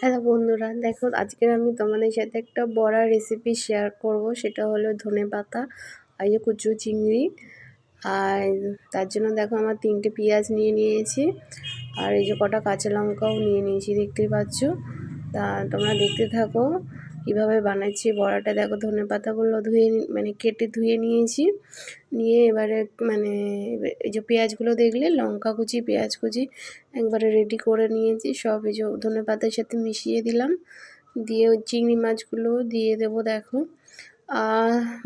Hello বন্ধুরা, দেখো আজকের আমি তোমাদের সাথে একটা বড়া রেসিপি শেয়ার করব। সেটা হলো ধনেপাতা আর এই কুচু চিংড়ি। আর তার জন্য দেখো আমার 3টে পেঁয়াজ নিয়ে নিয়েছি, আর এই যে কটা কাঁচা লঙ্কাও নিয়ে নিয়েছি, দেখতেই পাচ্ছ। তা তোমরা দেখতে থাকো কীভাবে বানাচ্ছি বড়াটা। দেখো ধনেপাতাগুলো কেটে ধুয়ে নিয়েছি, নিয়ে এবারে এই যে পেঁয়াজগুলো দেখলে লঙ্কা কুচি পেঁয়াজ কুচি একবারে রেডি করে নিয়েছি সব। এই যে ধনেপাতার সাথে মিশিয়ে দিলাম, দিয়ে ওই চিংড়ি মাছগুলো দিয়ে দেবো। দেখো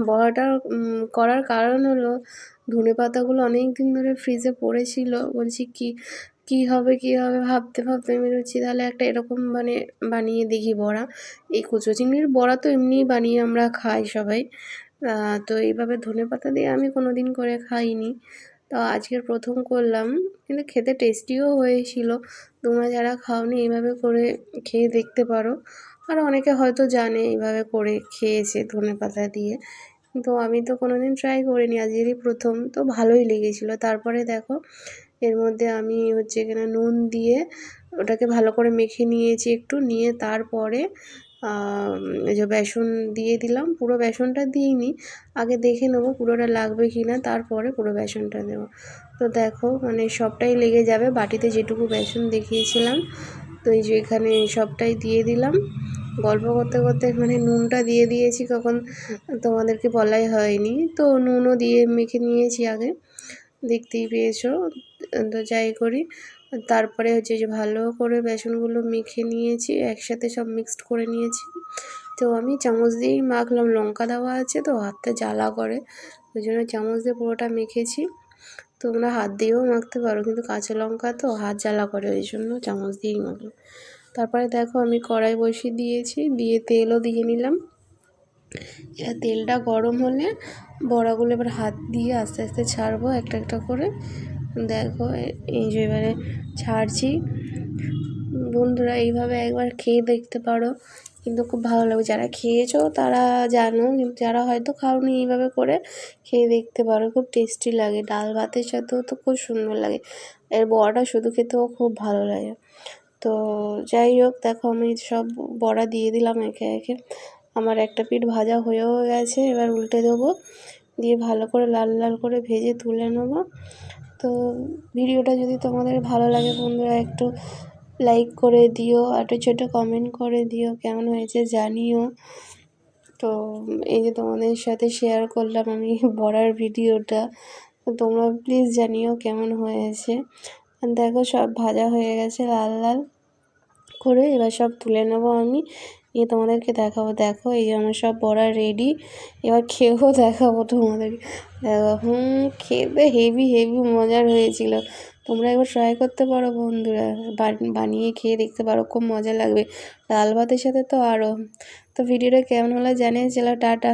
বড়াটা করার কারণ হলো ধনেপাতাগুলো অনেক দিন ধরে ফ্রিজে পড়েছিল। বলছি কী হবে ভাবতে ভাবতে আমি বলছি তাহলে একটা এরকম বানিয়ে দেখি বড়া। এই কুচো চিংড়ির বড়া তো এমনিই বানিয়ে আমরা খাই সবাই, তো এইভাবে ধনেপাতা দিয়ে আমি কোনো দিন করে খাইনি। তো আজকের প্রথম করলাম, কিন্তু খেতে টেস্টিও হয়েছিল। তোমরা যারা খাওনি এইভাবে করে খেয়ে দেখতে পারো। আর অনেকে হয়তো জানে এইভাবে করে খেয়েছে ধনেপাতা দিয়ে, কিন্তু আমি তো কোনো দিন ট্রাই করিনি, আজকেরই প্রথম। তো ভালোই লেগেছিলো। তারপরে দেখো এর মধ্যে আমি এখানে নুন দিয়ে ওটাকে ভালো করে মেখে নিয়েছি একটু, নিয়ে তারপরে এই যে বেসন দিয়ে দিলাম। পুরো বেসনটা দিইনি, আগে দেখে নেবো পুরোটা লাগবে কি না, তারপরে পুরো বেসনটা দেবো। তো দেখো সবটাই লেগে যাবে, বাটিতে যেটুকু বেসন দেখিয়েছিলাম। তো এই যে এখানে সবটাই দিয়ে দিলাম। গল্প করতে করতে নুনটা দিয়ে দিয়েছি, কখন তোমাদেরকে বলাই হয়নি। তো নুনও দিয়ে মেখে নিয়েছি আগে, দেখতেই পেয়েছো। তো যাই করি, তারপরে যে ভালো করে বেসনগুলো মেখে নিয়েছি, একসাথে সব মিক্সড করে নিয়েছি। তো আমি চামচ দিয়েই মাখলাম, লঙ্কা দেওয়া আছে তো হাতটা জ্বালা করে, ওই জন্য চামচ দিয়ে পুরোটা মেখেছি। তোমরা হাত দিয়েও মাখতে পারো, কিন্তু কাঁচা লঙ্কা তো হাত জ্বালা করে, ওই জন্য চামচ দিয়েই মাখলাম। তারপরে দেখো আমি কড়াই বসিয়ে দিয়েছি, দিয়ে তেলও দিয়ে নিলাম। এবার তেলটা গরম হলে বড়াগুলো এবার হাত দিয়ে আস্তে আস্তে ছাড়বো একটা একটা করে। দেখো এই যে এবারে ছাড়ছি। বন্ধুরা এইভাবে একবার খেয়ে দেখতে পারো, কিন্তু খুব ভালো লাগবে। যারা খেয়েছো তারা জানো, কিন্তু যারা হয়তো খাওনি এইভাবে করে খেয়ে দেখতে পারো, খুব টেস্টি লাগে। ডাল ভাতের সাথেও তো খুব সুন্দর লাগে, এর বড়াটা শুধু খেতেও খুব ভালো লাগে। তো যাই হোক, দেখো আমি সব বড়া দিয়ে দিলাম একে একে। আমার একটা পিঠ ভাজা হয়েও গেছে, এবার উল্টে দেবো, দিয়ে ভালো করে লাল লাল করে ভেজে তুলে নেবো। তো ভিডিওটা যদি তোমাদের ভালো লাগে বন্ধুরা, একটু লাইক করে দিও, একটা ছোটো কমেন্ট করে দিও, কেমন হয়েছে জানিও। তো এই যে তোমাদের সাথে শেয়ার করলাম আমি বড়ার ভিডিওটা, তো তোমরা প্লিজ জানিও কেমন হয়েছে। দেখো সব ভাজা হয়ে গেছে লাল লাল করে, এবার সব তুলে নেবো আমি, নিয়ে তোমাদেরকে দেখাবো। দেখো এই যে আমার সব বড়া রেডি, এবার খেয়েও দেখাবো তোমাদেরকে। দেখো খেতে হেভি হেভি মজার হয়েছিল। তোমরা একবার ট্রাই করতে পারো বন্ধুরা, বানিয়ে খেয়ে দেখতে পারো, খুব মজা লাগবে। ডাল ভাতের সাথে তো আরও। তো ভিডিওটা কেমন হলো জানিয়ে, চলো টাটা।